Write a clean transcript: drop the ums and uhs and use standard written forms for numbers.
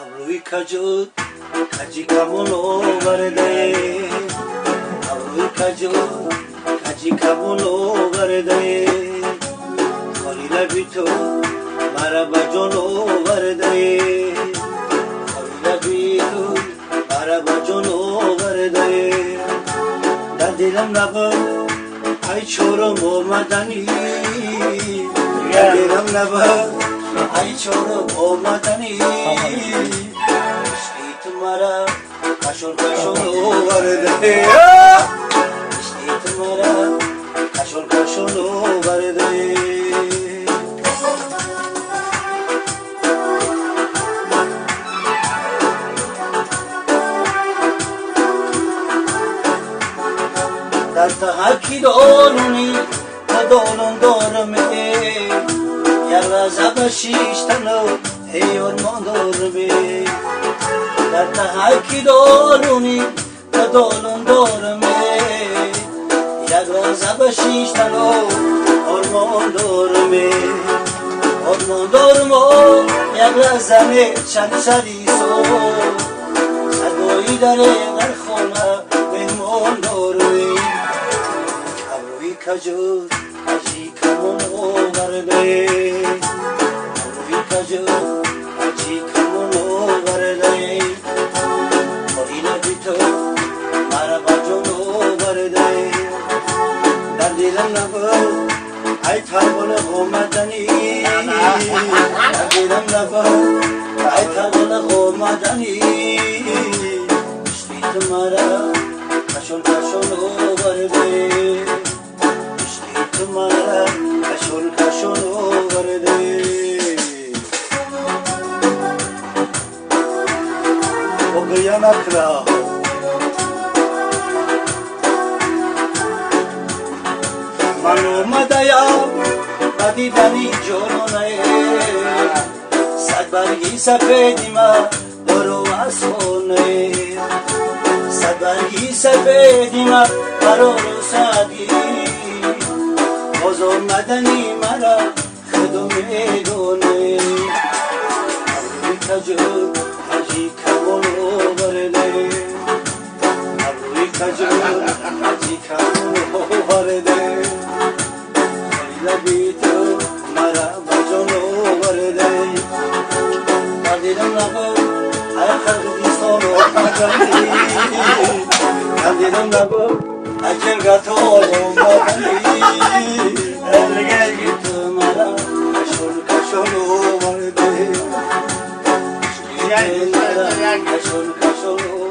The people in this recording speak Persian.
ابروی کجود کجی کمون آورده ابروی کجود کجی کمون آورده خالی لبی تو مرا به جان آورده خالی لبی تو مرا به جان آورده در دلم نبود ای چورم آمدنی در دلم نبود ای چورم آمدنی عشقی تو مرا کشون کشون آورده عشقی تو مرا کشون کشون آورده در تحکی دارونی دارون دارمه یک لحظه به شیشتنو ایون من دارمه در تحکی دارونی دارون دارمه یک لحظه به شیشتنو آرمان دارمه آرمان دارمو یک لحظه می چند سریسو صدایی داره در خونه مهمان دارمه کجود کجی کمون آورده ابروی کجود کجی کمون آورده خالی لبی تو مرا به جان آورده در دلم نبود ای تربال آمدنی در دلم نبود ای تربال آمدنی عشقی تو مرا کشون کشون آورده तुम्हारा कशोल कशोल over दे हो गया नखरा मनो मदया बदी बनी जोरो नए सदबरगी सफेदी मा दरो आसोने सदबरगी सफेदी मा दरो सादी باز آمدنی مرا خودم میدونه ابروی کجود کجی کمون آورده ابروی کجود کجی کمون آورده خالی لبی تو مرا به جان آورده در دلم نبود ای خرگوستان آمدنی در دلم نبود ای جرگتان آمدنی Ergel gitti mara, kaşol kaşol vardı. Kaşol kaşol